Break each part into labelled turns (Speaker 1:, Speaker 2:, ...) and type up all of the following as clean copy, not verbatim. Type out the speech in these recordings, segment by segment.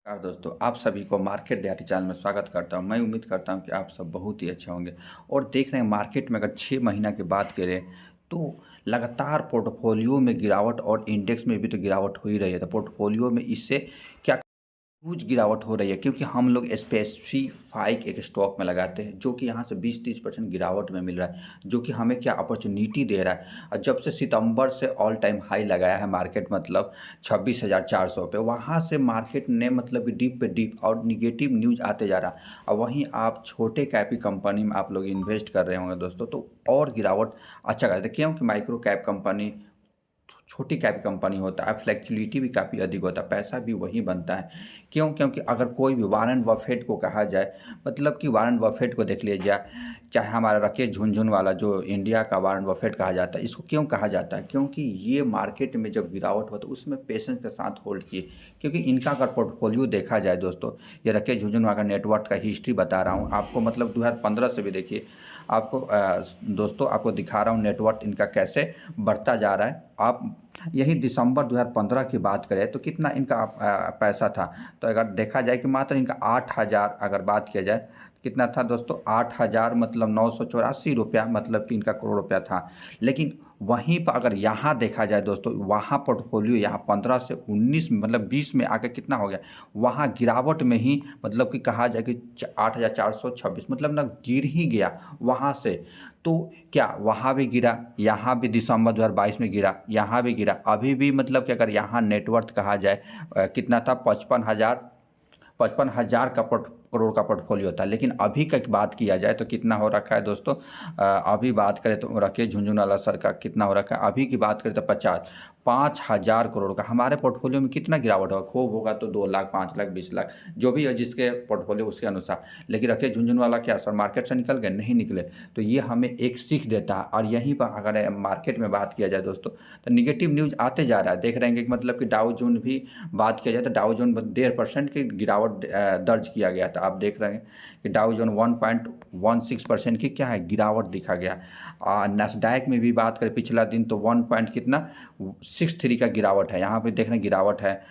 Speaker 1: नमस्कार दोस्तों, आप सभी को मार्केट डायरी चैनल में स्वागत करता हूं। मैं उम्मीद करता हूं कि आप सब बहुत ही अच्छे होंगे और देख रहे हैं मार्केट में अगर 6 महीना की बात करें तो लगातार पोर्टफोलियो में गिरावट और इंडेक्स में भी तो गिरावट हो ही रही है। तो पोर्टफोलियो में इससे क्या हुज गिरावट हो रही है क्योंकि हम लोग स्पेसिफाइक एक स्टॉक में लगाते हैं जो कि यहाँ से 20-30% गिरावट में मिल रहा है, जो कि हमें क्या अपॉर्चुनिटी दे रहा है। और जब से सितंबर से ऑल टाइम हाई लगाया है मार्केट, मतलब 26,400 पे, वहाँ से मार्केट ने मतलब कि डीप पे डीप और निगेटिव न्यूज़ आते जा रहा है। और वहीं आप छोटे कैप की कंपनी में आप लोग इन्वेस्ट कर रहे होंगे दोस्तों, तो और गिरावट अच्छा करते हैं क्योंकि माइक्रो कैप कंपनी छोटी कैप कंपनी होता है, फ्लेक्सिबिलिटी भी काफ़ी अधिक होता है, पैसा भी वही बनता है। क्यों? क्योंकि अगर कोई भी वारेन बफेट को कहा जाए, मतलब कि वारेन बफेट को देख लिया जाए, चाहे हमारा राकेश झुनझुनवाला जो इंडिया का वारेन बफेट कहा जाता है, इसको क्यों कहा जाता है? क्योंकि ये मार्केट में जब गिरावट हो तो उसमें पेशेंस के साथ होल्ड किए, क्योंकि इनका अगर पोर्टफोलियो देखा जाए दोस्तों, ये राकेश झुनझुनवाला का नेटवर्थ का हिस्ट्री बता रहा हूँ आपको, मतलब 2015 से भी देखिए आपको दोस्तों आपको दिखा रहा हूँ नेटवर्थ इनका कैसे बढ़ता जा रहा है। आप यही दिसंबर 2015 की बात करें तो कितना इनका पैसा था, तो अगर देखा जाए कि मात्र इनका 8,000 अगर बात किया जाए कितना था दोस्तों, 8,000 मतलब 984 रुपया, मतलब कि इनका करोड़ रुपया था। लेकिन वहीं पर अगर यहाँ देखा जाए दोस्तों, वहाँ पोर्टफोलियो यहाँ 15 से 19 मतलब 20 में आके कितना हो गया, वहाँ गिरावट में ही मतलब कि कहा जाए कि 8,426 मतलब ना गिर ही गया वहाँ से। तो क्या वहाँ भी गिरा, यहाँ भी दिसंबर 2022 में गिरा, यहाँ भी गिरा, अभी भी मतलब कि अगर यहाँ नेटवर्थ कहा जाए कितना था, 55,000 का करोड़ का पोर्टफोलियो था। लेकिन अभी का बात किया जाए तो कितना हो रखा है दोस्तों, अभी बात करें तो राकेश झुनझुनवाला सर का कितना हो रखा है, अभी की बात करें तो 5,000 करोड़ का। हमारे पोर्टफोलियो में कितना गिरावट होगा, खूब होगा तो 2 लाख, 5 लाख, 20 लाख, जो भी है जिसके पोर्टफोलियो उसके अनुसार। लेकिन राकेश झुनझुनवाला क्या सर मार्केट से निकल गए? नहीं निकले। तो ये हमें एक सीख देता है। और यहीं पर अगर मार्केट में बात किया जाए दोस्तों, तो निगेटिव न्यूज़ आते जा रहा है, देख रहे हैं कि मतलब कि डाउ जोन भी बात किया जाए तो डाउ जोन 1.5% की गिरावट दर्ज किया गया था। आप देख रहे हैं कि डाउ जोन 1.16% की क्या है गिरावट दिखा गया। नैस्डैक में भी बात करें पिछला दिन तो 1 पॉइंट कितना 63 का गिरावट है, यहाँ पे देख रहे हैं गिरावट है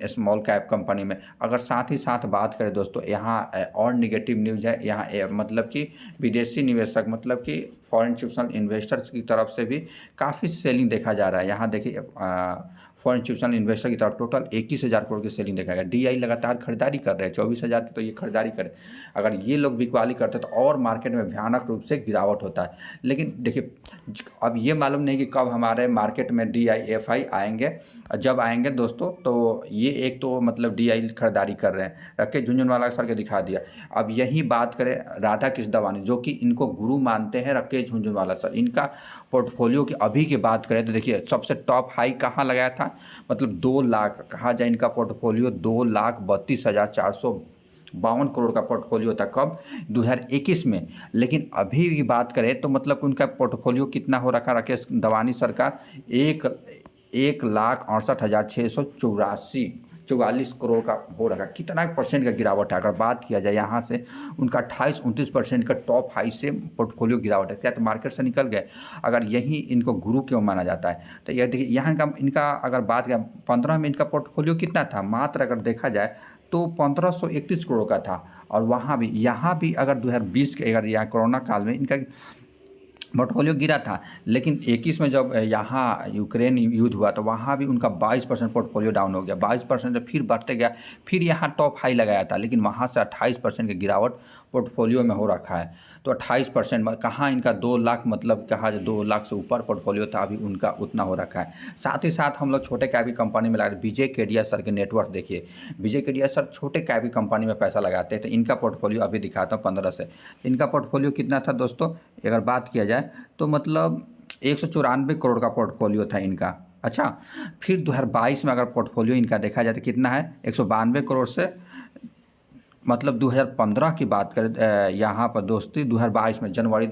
Speaker 1: स्मॉल कैप कंपनी में। अगर साथ ही साथ बात करें दोस्तों, यहाँ और निगेटिव न्यूज़ है, यहाँ मतलब कि विदेशी निवेशक मतलब कि फॉरेन इंस्टीट्यूशनल इन्वेस्टर्स की तरफ से भी काफ़ी सेलिंग देखा जा रहा है। यहाँ देखिए फॉरेन इंस्टीट्यूशनल इन्वेस्टर की तरफ टोटल 21,000 करोड़ की सेलिंग देखा गया। डीआई लगातार खरीदारी कर रहे हैं, 24,000 की तो ये खरीदारी करें। अगर ये लोग बिकवाली करते तो और मार्केट में भयानक रूप से गिरावट होता है। लेकिन देखिए अब ये मालूम नहीं कि कब हमारे मार्केट में डीआई एफआई आएंगे। जब आएंगे दोस्तों तो ये एक तो मतलब डीआई खरीदारी कर रहे हैं, राकेश झुनझुनवाला सर के दिखा दिया। अब यही बात करें राधा कृष्ण दवानी जो कि इनको गुरु मानते हैं राकेश झुनझुनवाला सर, इनका पोर्टफोलियो की अभी की बात करें तो देखिए सबसे टॉप हाई कहाँ लगाया था, मतलब 2 लाख कहा जाए इनका पोर्टफोलियो 2,32,452 करोड़ का पोर्टफोलियो था कब, 2021 में। लेकिन अभी की बात करें तो मतलब उनका पोर्टफोलियो कितना हो रखा राकेश दवानी सरकार, 1,68,684 44 करोड़ का हो रखा। कितना परसेंट का गिरावट है अगर बात किया जाए, यहाँ से उनका 28-29% का टॉप हाई से पोर्टफोलियो गिरावट है। क्या तो मार्केट से निकल गए? अगर यही इनको गुरु क्यों माना जाता है? तो यह देखिए यहाँ का इनका अगर बात करें 15 में इनका पोर्टफोलियो कितना था, मात्र अगर देखा जाए तो 1,531 करोड़ का था। और वहाँ भी यहाँ भी अगर 2020 के अगर यहाँ कोरोना काल में इनका पोर्टफोलियो गिरा था। लेकिन 21 में जब यहाँ यूक्रेन युद्ध हुआ तो वहाँ भी उनका 22% पोर्टफोलियो डाउन हो गया, 22% से फिर बढ़ते गया, फिर यहाँ टॉप हाई लगाया था, लेकिन वहाँ से 28% की गिरावट पोर्टफोलियो में हो रखा है। तो 28% कहाँ इनका 2 लाख मतलब कहा जाए 2 लाख से ऊपर पोर्टफोलियो था, अभी उनका उतना हो रखा है। साथ ही साथ हम लोग छोटे कैप की कंपनी में लगा, विजय केडिया सर के नेटवर्क देखिए, विजय केडिया सर छोटे कैप की कंपनी में पैसा लगाते हैं। तो इनका पोर्टफोलियो अभी दिखाता हूँ 15 से, इनका पोर्टफोलियो कितना था दोस्तों, अगर बात किया जाए तो मतलब 194 करोड़ का पोर्टफोलियो था इनका। अच्छा, फिर 2022 में अगर पोर्टफोलियो इनका देखा जाए तो कितना है, 192 करोड़ से मतलब 2015 की बात करें यहाँ पर दोस्ती 2022 में जनवरी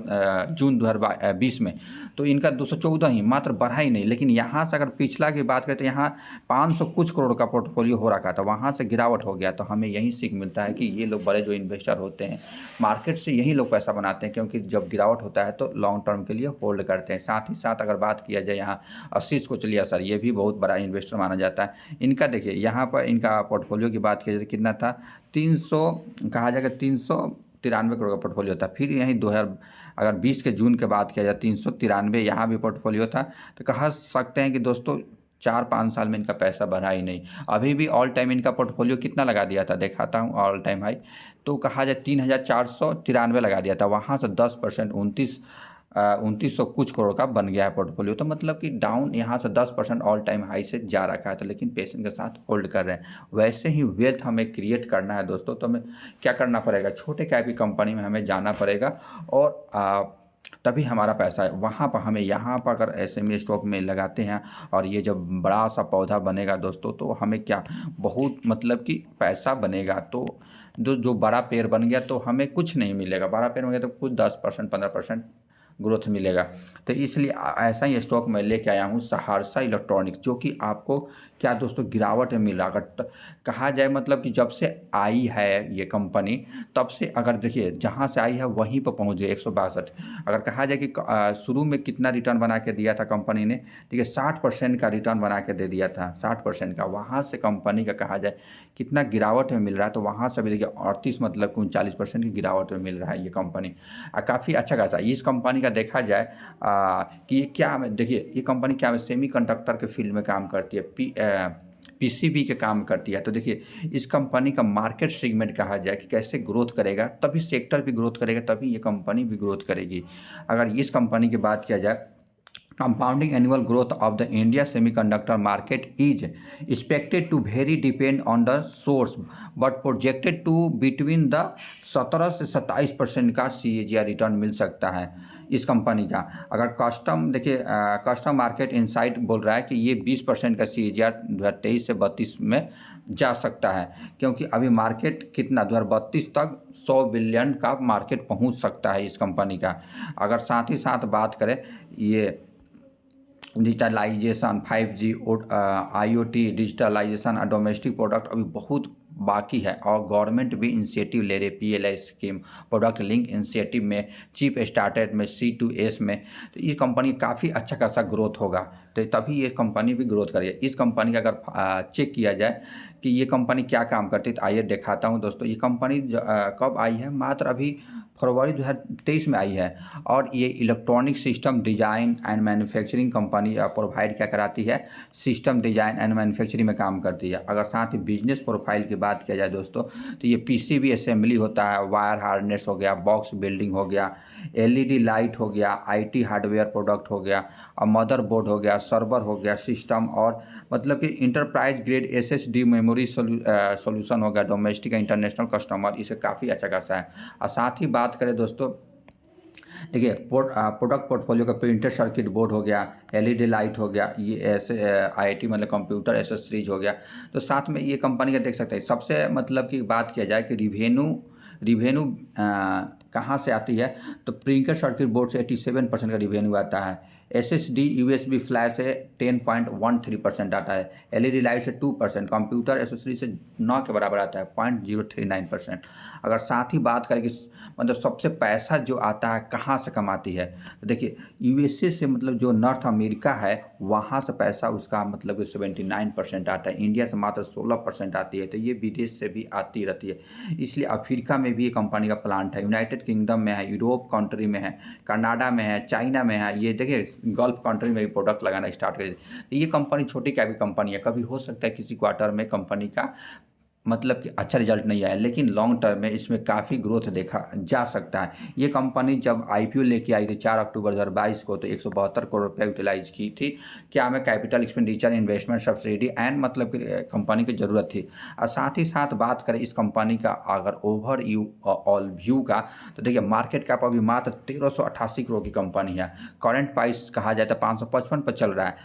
Speaker 1: जून 2020 में तो इनका 214 ही मात्र बढ़ा ही नहीं। लेकिन यहाँ से अगर पिछला की बात करें तो यहाँ 500 कुछ करोड़ का पोर्टफोलियो हो रखा था, वहाँ से गिरावट हो गया। तो हमें यही सीख मिलता है कि ये लोग बड़े जो इन्वेस्टर होते हैं मार्केट से यही लोग पैसा बनाते हैं, क्योंकि जब गिरावट होता है तो लॉन्ग टर्म के लिए होल्ड करते हैं। साथ ही साथ अगर बात किया जाए यहाँ आशीष कोचलिया सर, ये भी बहुत बड़ा इन्वेस्टर माना जाता है। इनका देखिए यहाँ पर इनका पोर्टफोलियो की बात किया जाए कितना था, 300 कहा जाएगा 393 करोड़ का पोर्टफोलियो था। फिर यहीं 2000 अगर 20 के जून के बात किया जाए 393 यहाँ भी पोर्टफोलियो था। तो कह सकते हैं कि दोस्तों 4-5 साल में इनका पैसा बढ़ा ही नहीं। अभी भी ऑल टाइम इनका पोर्टफोलियो कितना लगा दिया था, दिखाता हूँ ऑल टाइम हाई, तो कहा जाए 3493 लगा दिया था। वहाँ से 10% 2900 कुछ करोड़ का बन गया है पोर्टफोलियो। तो मतलब कि डाउन यहाँ से 10% ऑल टाइम हाई से जा रखा है, तो लेकिन पेशेंस के साथ होल्ड कर रहे हैं। वैसे ही वेल्थ हमें क्रिएट करना है दोस्तों, तो हमें क्या करना पड़ेगा, छोटे कैप की कंपनी में हमें जाना पड़ेगा और तभी हमारा पैसा है वहाँ पर हमें यहाँ पर अगर एसएमई स्टॉक में लगाते हैं और ये जब बड़ा सा पौधा बनेगा दोस्तों, तो हमें क्या बहुत मतलब कि पैसा बनेगा। तो जो बड़ा पेड़ बन गया तो हमें कुछ नहीं मिलेगा, बड़ा पेड़ बन गया तो कुछ 10% 15% ग्रोथ मिलेगा। तो इसलिए ऐसा ही स्टॉक मैं लेके आया हूँ सहरसा इलेक्ट्रॉनिक्स, जो कि आपको क्या दोस्तों गिरावट में मिल रहा। अगर कहा जाए मतलब कि जब से आई है ये कंपनी तब से अगर देखिए जहाँ से आई है वहीं पर पहुँच गई 162। अगर कहा जाए कि शुरू में कितना रिटर्न बना के दिया था कंपनी ने, देखिए 60% का रिटर्न बना के दे दिया था, 60% का। वहाँ से कंपनी का कहा जाए कितना गिरावट में मिल रहा है, तो वहाँ से भी देखिए 38 मतलब 39% की गिरावट में मिल रहा है ये कंपनी। काफ़ी अच्छा खासा इस कंपनी का देखा जाए कि ये क्या देखिए ये कंपनी क्या सेमी कंडक्टर के फील्ड में काम करती है, पीसीबी के काम करती है। तो देखिए इस कंपनी का मार्केट सेगमेंट कहा जाए कि कैसे ग्रोथ करेगा, तभी सेक्टर भी ग्रोथ करेगा, तभी ये कंपनी भी ग्रोथ करेगी। अगर इस कंपनी की बात किया जाए, compounding annual growth of the India semiconductor market is expected to vary depend on the source but projected to between the 17 से 27% का CAGR रिटर्न मिल सकता है इस कंपनी का। अगर कस्टम देखिए कस्टम मार्केट इनसाइट बोल रहा है कि ये 20% का CAGR 2023 से 32 में जा सकता है, क्योंकि अभी मार्केट कितना 2032 तक 100 बिलियन का मार्केट पहुंच सकता है इस कंपनी का। अगर साथ ही साथ बात करें ये डिजिटलाइजेशन 5G IoT डिजिटलाइजेशन और डोमेस्टिक प्रोडक्ट अभी बहुत बाकी है, और गवर्नमेंट भी इनिशिएटिव ले रही है PLI scheme product link initiative में, चीप स्टार्टेड में, C2S में। तो ये कंपनी काफ़ी अच्छा खासा ग्रोथ होगा, तो तभी ये कंपनी भी ग्रोथ करेगी। इस कंपनी का अगर चेक किया जाए कि ये कंपनी क्या काम करती है, तो आइए दिखाता हूँ दोस्तों। ये कंपनी कब आई है, मात्र अभी फरवरी 2023 में आई है। और ये electronic system design and manufacturing company provide क्या कराती है, सिस्टम डिज़ाइन एंड मैन्युफैक्चरिंग में काम करती है। अगर साथ ही बिजनेस प्रोफाइल की बात किया जाए दोस्तों, तो ये PCB असेंबली होता है, वायर हार्नेस हो गया, बॉक्स बिल्डिंग हो गया, LED लाइट हो गया, IT हार्डवेयर प्रोडक्ट हो गया, और मदरबोर्ड हो गया, सर्वर हो गया, सिस्टम, और मतलब कि enterprise grade SSD memory solution हो गया, डोमेस्टिक इंटरनेशनल कस्टमर, इसे काफ़ी अच्छा खासा है। और साथ ही बात करें दोस्तों, देखिए प्रोडक्ट पोर्टफोलियो का प्रिंटेड सर्किट बोर्ड हो गया, LED लाइट हो गया, ये ऐसे IIT मतलब कंप्यूटर एसेसरीज हो गया। तो साथ में ये कंपनी का देख सकते हैं। सबसे मतलब की बात किया जाए कि रिवेन्यू कहाँ से आती है, तो प्रिंटेड सर्किट बोर्ड से 87% का रिवेन्यू आता है। SSD USB फ्लैश से 10.13% आता है, LED लाइट से 2%, कंप्यूटर एसेसरी से 9 के बराबर आता है 0.039%। अगर साथ ही बात करें कि मतलब सबसे पैसा जो आता है कहाँ से कमाती है, तो देखिए USA से, मतलब जो नॉर्थ अमेरिका है वहाँ से पैसा उसका मतलब कि 79% आता है, इंडिया से मात्र 16% आती है। तो ये विदेश से भी आती रहती है। इसलिए अफ्रीका में भी ये कंपनी का प्लांट है, यूनाइटेड किंगडम में है, यूरोप कंट्री में है, कनाडा में है, चाइना में है। ये देखिए गल्फ कंट्री में भी प्रोडक्ट लगाना स्टार्ट कर दी। तो ये कंपनी छोटी कैप कंपनी है, कभी हो सकता है किसी क्वार्टर में कंपनी का मतलब कि अच्छा रिजल्ट नहीं आया, लेकिन लॉन्ग टर्म में इसमें काफ़ी ग्रोथ देखा जा सकता है। ये कंपनी जब IPO लेके आई थी 4 अक्टूबर 2022 को, तो 172 करोड़ रुपये यूटिलाइज की थी। क्या हमें capital expenditure, investment, subsidy and मतलब कि कंपनी की ज़रूरत थी। और साथ ही साथ बात करें इस कंपनी का अगर ओवर ऑल व्यू का, तो देखिए मार्केट कैप अभी मात्र 1388 करोड़ की कंपनी है। करंट प्राइस कहा जाए तो 555 पर चल रहा है।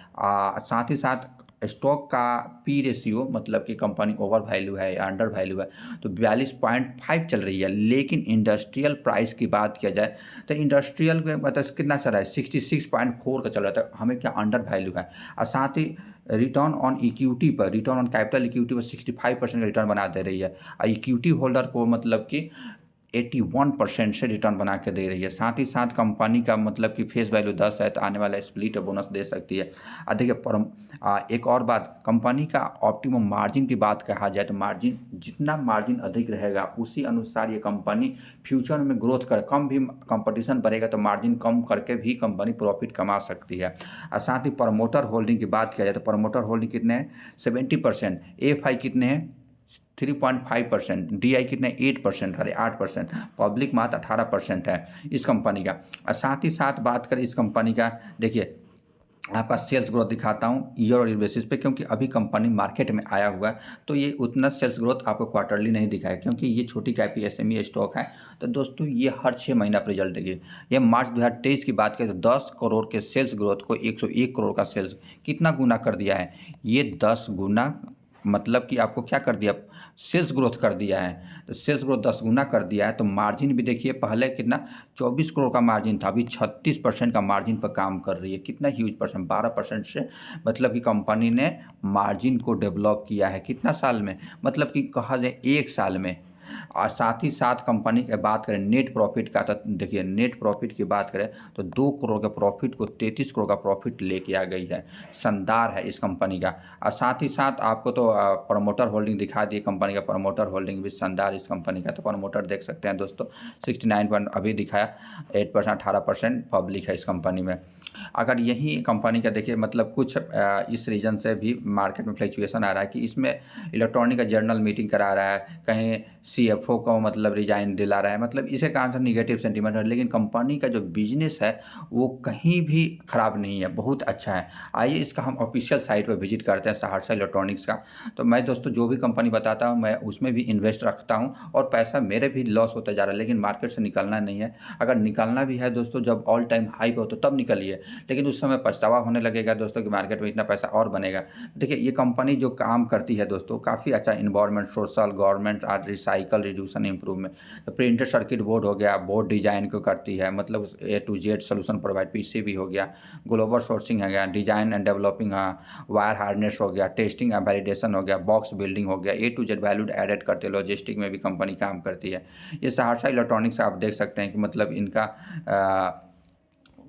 Speaker 1: साथ ही साथ स्टॉक का पी रेशियो मतलब कि कंपनी ओवर वैल्यू है या अंडर वैल्यू है तो 42.5 चल रही है। लेकिन इंडस्ट्रियल प्राइस की बात किया जाए तो इंडस्ट्रियल में मतलब कितना चल रहा है 66.4 का चल रहा था, हमें क्या अंडर वैल्यू है। और साथ ही रिटर्न ऑन इक्विटी पर, रिटर्न ऑन कैपिटल इक्विटी पर 65% का रिटर्न बना दे रही है। और इक्विटी होल्डर को मतलब कि 81% से रिटर्न बना के दे रही है। साथ ही साथ कंपनी का मतलब कि फेस वैल्यू 10 है तो आने वाला स्प्लिट बोनस दे सकती है। देखिए एक और बात, कंपनी का ऑप्टिमम मार्जिन की बात कहा जाए तो मार्जिन जितना मार्जिन अधिक रहेगा उसी अनुसार ये कंपनी फ्यूचर में ग्रोथ कर, कम भी कंपटीशन बढ़ेगा तो मार्जिन कम करके भी कंपनी प्रॉफिट कमा सकती है। और साथ ही प्रमोटर होल्डिंग की बात किया जाए तो प्रमोटर होल्डिंग कितने हैं 70%, एफ आई कितने हैं 3.5%, डी आई कितने 8%, अरे 8%, पब्लिक मात 18% है इस कंपनी का। और साथ ही साथ बात करें इस कंपनी का, देखिए आपका सेल्स ग्रोथ दिखाता हूँ ईयर और ईयर बेसिस पे, क्योंकि अभी कंपनी मार्केट में आया हुआ है तो ये उतना सेल्स ग्रोथ आपको क्वार्टरली नहीं दिखाया क्योंकि ये छोटी कैप की एसएमई स्टॉक है। तो दोस्तों ये हर 6 महीना पर रिजल्ट देगी। ये मार्च 2023 की बात करें तो 10 करोड़ के सेल्स ग्रोथ को 101 करोड़ का सेल्स कितना गुना कर दिया है, ये 10 गुना मतलब कि आपको क्या कर दिया सेल्स ग्रोथ कर दिया है। तो सेल्स ग्रोथ 10 गुना कर दिया है तो मार्जिन भी देखिए पहले कितना 24 करोड़ का मार्जिन था, अभी 36% का मार्जिन पर काम कर रही है। कितना ह्यूज परसेंट 12% से मतलब कि कंपनी ने मार्जिन को डेवलप किया है कितना साल में, मतलब कि कहा जाए 1 साल में। और साथ ही साथ कंपनी की बात करें नेट प्रॉफिट का तो देखिए नेट प्रॉफिट की बात करें तो 2 करोड़ के प्रॉफिट को 33 करोड़ का प्रॉफिट लेके आ गई है। शानदार है इस कंपनी का। और साथ ही साथ आपको तो प्रमोटर होल्डिंग दिखा दी, कंपनी का प्रमोटर होल्डिंग भी शानदार इस कंपनी का। तो प्रमोटर देख सकते हैं दोस्तों 69 पॉइंट अभी दिखाया, 8% 18% पब्लिक है इस कंपनी में। अगर यही कंपनी का देखिए मतलब कुछ इस रीजन से भी मार्केट में फ्लक्चुएशन आ रहा है कि इसमें इलेक्ट्रॉनिक का जर्नल मीटिंग करा रहा है, कहीं सीएफओ को मतलब रिजाइन दिला रहा है, मतलब इसे कारण से निगेटिव सेंटीमेंट है। लेकिन कंपनी का जो बिजनेस है वो कहीं भी ख़राब नहीं है, बहुत अच्छा है। आइए इसका हम ऑफिशियल साइट पर विजिट करते हैं सहरसा इलेक्ट्रॉनिक्स का। तो मैं दोस्तों जो भी कंपनी बताता हूँ मैं उसमें भी इन्वेस्ट रखता हूँ और पैसा मेरे भी लॉस होता जा रहा है, लेकिन मार्केट से निकलना नहीं है। अगर निकलना भी है दोस्तों जब ऑल टाइम हाई पे हो तो तब निकलिए, लेकिन उस समय पछतावा होने लगेगा दोस्तों कि मार्केट में इतना पैसा और बनेगा। देखिए ये कंपनी जो काम करती है दोस्तों काफ़ी अच्छा environment social government art recycle reduction improvement. तो प्रिंटेड सर्किट बोर्ड हो गया, बोर्ड डिजाइन को करती है मतलब A to Z solution provide, PCB हो गया, ग्लोबल सोर्सिंग हो गया, डिजाइन एंड डेवलपिंग, हाँ वायर हार्नेस हो गया, टेस्टिंग एंड वैलिडेशन हो गया, बॉक्स बिल्डिंग हो गया, ए टू जेड वैल्यूड एडेड करते हैं, लॉजिस्टिक में भी कंपनी काम करती है। ये सहरसा इलेक्ट्रॉनिक्स आप देख सकते हैं कि मतलब इनका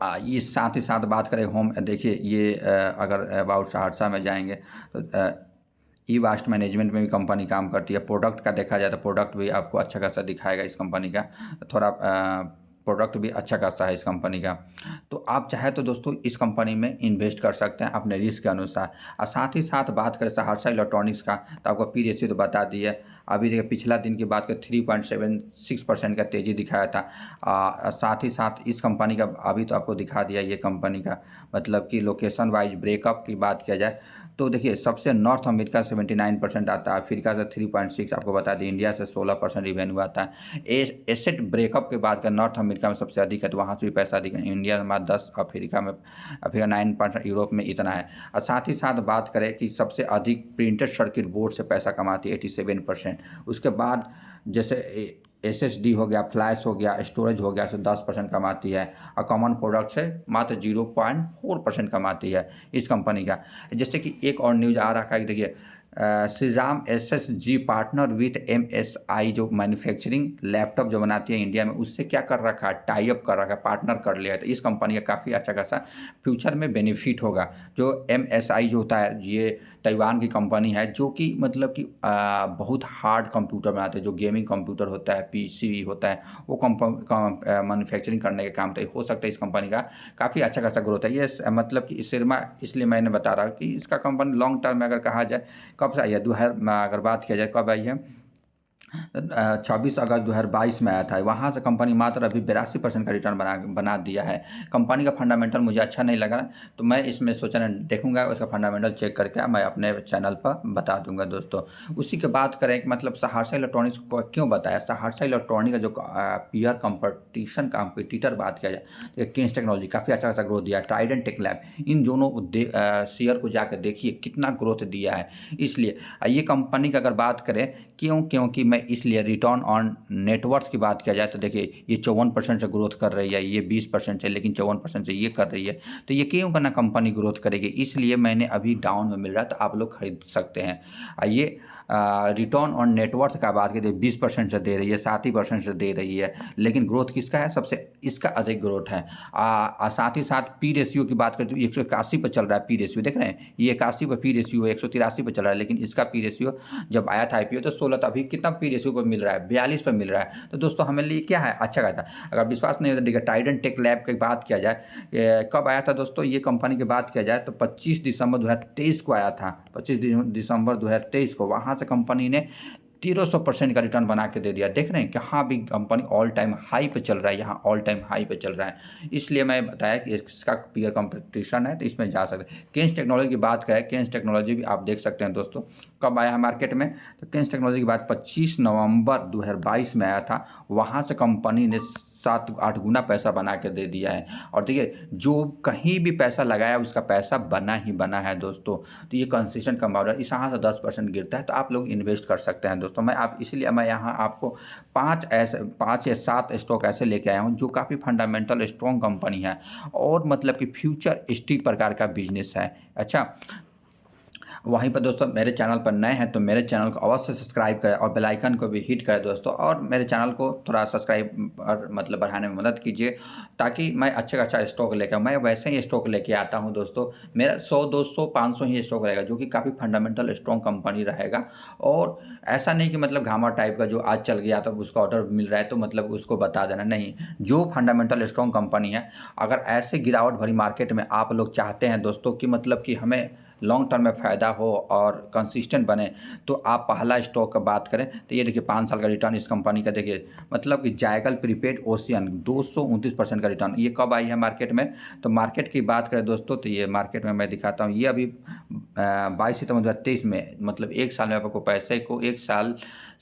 Speaker 1: ये साथ ही साथ बात करें होम, देखिए ये अगर अबाउट सहरसा में जाएंगे तो ई वास्ट मैनेजमेंट में भी कंपनी काम करती है। प्रोडक्ट का देखा जाए तो प्रोडक्ट भी आपको अच्छा खासा दिखाएगा इस कंपनी का, थोड़ा प्रोडक्ट भी अच्छा खासा है इस कंपनी का। तो आप चाहे तो दोस्तों इस कंपनी में इन्वेस्ट कर सकते हैं अपने रिस्क के अनुसार। और साथ ही साथ बात करें सहरसा इलेक्ट्रॉनिक्स का तो आपको पी रेशियो तो बता दिए। अभी देखिए पिछला दिन की बात करें 3.76% का तेज़ी दिखाया था। साथ ही साथ इस कंपनी का अभी तो आपको दिखा दिया ये कंपनी का मतलब कि लोकेशन वाइज ब्रेकअप की बात किया जाए तो देखिए सबसे नॉर्थ अमेरिका 79% आता है, अफ्रीका से 3.6 आपको बता दें, इंडिया से 16% रिवेन्यू आता है। एसेट ब्रेकअप के बाद का नॉर्थ अमेरिका में सबसे अधिक है तो वहाँ से भी पैसा अधिक है, इंडिया में 10, अफ्रीका 9%, यूरोप में इतना है। और साथ ही साथ बात करें कि सबसे अधिक प्रिंटेड सर्किट बोर्ड से पैसा कमाती है 87%। उसके बाद जैसे एसएसडी हो गया, फ्लैश हो गया, स्टोरेज हो गया से 10% कमाती है। और कॉमन प्रोडक्ट से मात्र 0.4% कमाती है इस कंपनी का। जैसे कि एक और न्यूज़ आ रखा है कि देखिए Shri Ram SSG partner with MSI जो मैन्युफैक्चरिंग लैपटॉप जो बनाती है इंडिया में उससे क्या कर रखा है टाई अप कर रखा है, पार्टनर कर लिया है। तो इस कंपनी का काफ़ी अच्छा खासा फ्यूचर में बेनिफिट होगा। जो एमएसआई जो होता है ये ताइवान की कंपनी है जो कि मतलब कि बहुत हार्ड कंप्यूटर बनाते हैं, जो गेमिंग कंप्यूटर होता है पीसी होता है वो मैन्युफैक्चरिंग करने का काम, तो हो सकता है इस कंपनी का काफ़ी अच्छा खासा ग्रोथ है। ये मतलब कि इसलिए मैंने बता रहा कि इसका कंपनी लॉन्ग टर्म में अगर कहा जाए कब से आई है 2000 अगर बात किया जाए कब आई है 26 अगस्त 2022 में आया था। वहाँ से कंपनी मात्र अभी 82% का रिटर्न बना बना दिया है। कंपनी का फंडामेंटल मुझे अच्छा नहीं लगा, तो मैं इसमें सोचा देखूँगा, उसका फंडामेंटल चेक करके मैं अपने चैनल पर बता दूँगा दोस्तों। उसी की बात करें कि मतलब सहरसा इलेक्ट्रॉनिक्स को क्यों बताया? सहरसा इलेक्ट्रॉनिक का जो पीयर कॉम्पिटिटर बात किया जाए, किंग्स टेक्नोलॉजी काफ़ी अच्छा-खासा ग्रोथ दिया है, ट्राइडेंट टेक लैब, इन दोनों शेयर को जाकर देखिए कितना ग्रोथ दिया है। इसलिए ये कंपनी का अगर बात करें क्यों? क्योंकि मैं इसलिए रिटर्न ऑन नेटवर्थ की बात किया जाए तो देखिए ये 54% से ग्रोथ कर रही है, ये 20% से, लेकिन 54% से ये कर रही है। तो ये क्यों करना कंपनी ग्रोथ करेगी? इसलिए मैंने अभी डाउन में मिल रहा है तो आप लोग खरीद सकते हैं। ये रिटर्न ऑन नेटवर्थ का बात करें 20% से दे रही है, 7% से दे रही है, लेकिन ग्रोथ किसका है? सबसे इसका अधिक ग्रोथ है। साथ ही साथ पी रेशियो की बात करें तो 181 पे चल रहा है पी रेशियो, देख रहे हैं? ये 81 पे पी रेशियो है, 183 पे चल रहा है, लेकिन इसका पी रेशियो जब आया था आईपीओ तो 16 था, अभी कितना पी रेशियो पर मिल रहा है? 42 पे मिल रहा है। तो दोस्तों हमारे लिए क्या है? अच्छा खासा। अगर विश्वास नहीं होता देखिए, ट्राइडेंट टेक लैब की बात किया जाए, कब आया था दोस्तों ये कंपनी की बात किया जाए तो 25 दिसंबर 2023 को आया था। 25 दिसंबर 2023 को वहाँ से कंपनी ने 1300% का रिटर्न बना के दे दिया। देख रहे हैं कहाँ भी कंपनी ऑल टाइम हाई पे चल रहा है, यहाँ ऑल टाइम हाई पे चल रहा है। इसलिए मैं बताया कि इसका पीयर कंपटीशन है तो इसमें जा सकते हैं। केंस टेक्नोलॉजी की बात करें, केंस टेक्नोलॉजी भी आप देख सकते हैं दोस्तों कब आया है मार्केट में, तो केंस टेक्नोलॉजी की बात 25 नवंबर 2022 में आया था। वहाँ से कंपनी ने 7-8 गुना पैसा बना के दे दिया है। और देखिए जो कहीं भी पैसा लगाया उसका पैसा बना ही बना है दोस्तों। तो ये कंसिस्टेंट कंपाउंडर, इस यहाँ से 10% गिरता है तो आप लोग इन्वेस्ट कर सकते हैं दोस्तों। इसीलिए मैं यहाँ आपको 5 या 7 स्टॉक ऐसे लेके आया हूँ जो काफ़ी फंडामेंटल स्ट्रॉन्ग कंपनी है और मतलब कि फ्यूचरिस्टिक प्रकार का बिजनेस है। अच्छा, वहीं पर दोस्तों मेरे चैनल पर नए हैं तो मेरे चैनल को अवश्य सब्सक्राइब करें और बेल आइकन को भी हिट करें दोस्तों, और मेरे चैनल को थोड़ा सब्सक्राइब और मतलब बढ़ाने में मदद कीजिए ताकि मैं अच्छा स्टॉक लेकर, मैं वैसे ही स्टॉक लेके आता हूं दोस्तों। मेरा 100 200 500 ही स्टॉक रहेगा जो कि काफ़ी फंडामेंटल स्ट्रॉन्ग कंपनी रहेगा। और ऐसा नहीं कि मतलब घामा टाइप का जो आज चल गया तो उसका ऑर्डर मिल रहा है तो मतलब उसको बता देना, नहीं। जो फंडामेंटल स्ट्रॉन्ग कंपनी है, अगर ऐसे गिरावट भरी मार्केट में आप लोग चाहते हैं दोस्तों कि मतलब कि हमें लॉन्ग टर्म में फ़ायदा हो और कंसिस्टेंट बने, तो आप पहला स्टॉक का बात करें तो ये देखिए 5 साल का रिटर्न इस कंपनी का देखिए, मतलब कि जायकल प्रीपेड ओशियन 229% का रिटर्न। ये कब आई है मार्केट में? तो मार्केट की बात करें दोस्तों तो ये मार्केट में मैं दिखाता हूँ, ये अभी 22 सितंबर 2023 में, मतलब 1 साल में आपको पैसे को 1 साल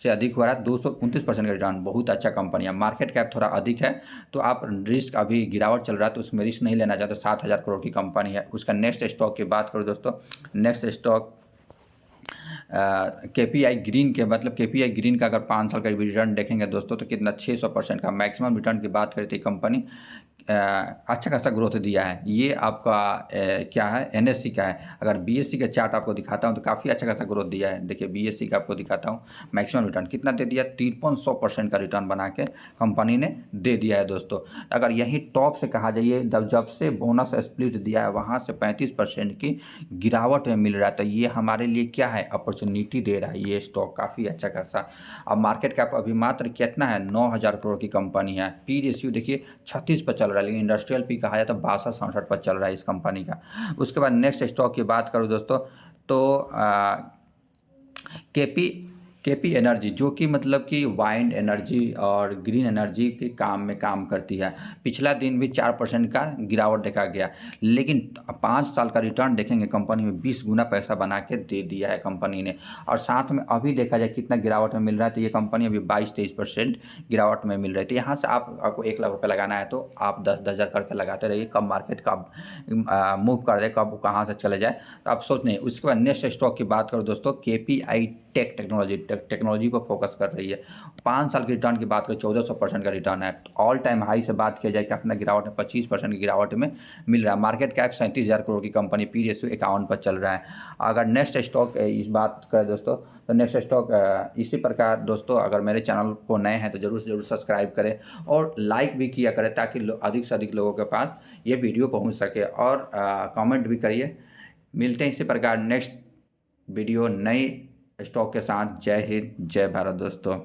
Speaker 1: से अधिक हो रहा है। 229% का रिटर्न, बहुत अच्छा कंपनी है। मार्केट कैप थोड़ा अधिक है तो आप रिस्क, अभी गिरावट चल रहा है तो उसमें रिस्क नहीं लेना चाहते। 7,000 करोड़ की कंपनी है। उसका नेक्स्ट स्टॉक की बात करो दोस्तों, नेक्स्ट स्टॉक केपीआई ग्रीन के, मतलब केपीआई ग्रीन का अगर 5 साल का रिटर्न देखेंगे दोस्तों तो कितना 600% का मैक्सिमम रिटर्न की बात करें तो कंपनी अच्छा खासा ग्रोथ दिया है। ये आपका क्या है, एनएससी का है। अगर बीएससी का चार्ट आपको दिखाता हूँ तो काफ़ी अच्छा खासा ग्रोथ दिया है। देखिए बीएससी का आपको दिखाता हूँ, मैक्सिमम रिटर्न कितना दे दिया, 5300% का रिटर्न बना के कंपनी ने दे दिया है दोस्तों। अगर यही टॉप से कहा जाइए, जब से बोनस स्प्लिट दिया है वहाँ से 35% की गिरावट में मिल रहा है, तो ये हमारे लिए क्या है, अपॉर्चुनिटी दे रहा है ये स्टॉक काफ़ी अच्छा खासा। अब मार्केट कैप अभी मात्र कितना है, 9,000 करोड़ की कंपनी है। पी रेशियो देखिए 36 पर चल रहा है, लेकिन इंडस्ट्रियल पी कहा जाए तो 62-67 पर चल रहा है इस कंपनी का। उसके बाद नेक्स्ट स्टॉक की बात करूँ दोस्तों तो केपी केपी एनर्जी, जो कि मतलब कि वाइंड एनर्जी और ग्रीन एनर्जी के काम में काम करती है। पिछला दिन भी 4% का गिरावट देखा गया, लेकिन 5 साल का रिटर्न देखेंगे कंपनी में 20 गुना पैसा बना के दे दिया है कंपनी ने। और साथ में अभी देखा जाए कितना गिरावट में मिल रहा है, तो ये कंपनी अभी 22-23% गिरावट में मिल रही थी। यहाँ से आपको 1 लाख रुपये लगाना है तो आप 10-10 हज़ार करके लगाते रहिए, कब मार्केट कब मूव कर दे, कब कहाँ से चले जाए तो आप सोच नहीं। उसके बाद नेक्स्ट स्टॉक की बात करो दोस्तों, केपीआई टेक्नोलॉजी पर फोकस कर रही है। 5 साल की रिटर्न की बात करें 1400% का रिटर्न है। ऑल टाइम हाई से बात किया जाए कि अपना गिरावट में 25% की गिरावट में मिल रहा है। मार्केट कैप 37,000 करोड़ की कंपनी, पी रेशियो 51 पर चल रहा है। अगर नेक्स्ट स्टॉक इस बात करें दोस्तों तो नेक्स्ट स्टॉक इसी प्रकार दोस्तों, अगर मेरे चैनल को नए हैं तो ज़रूर से ज़रूर सब्सक्राइब करें और लाइक भी किया करें ताकि अधिक से अधिक लोगों के पास ये वीडियो पहुंच सके, और कमेंट भी करिए। मिलते हैं इसी प्रकार नेक्स्ट वीडियो नई स्टॉक के साथ। जय हिंद, जय भारत दोस्तों।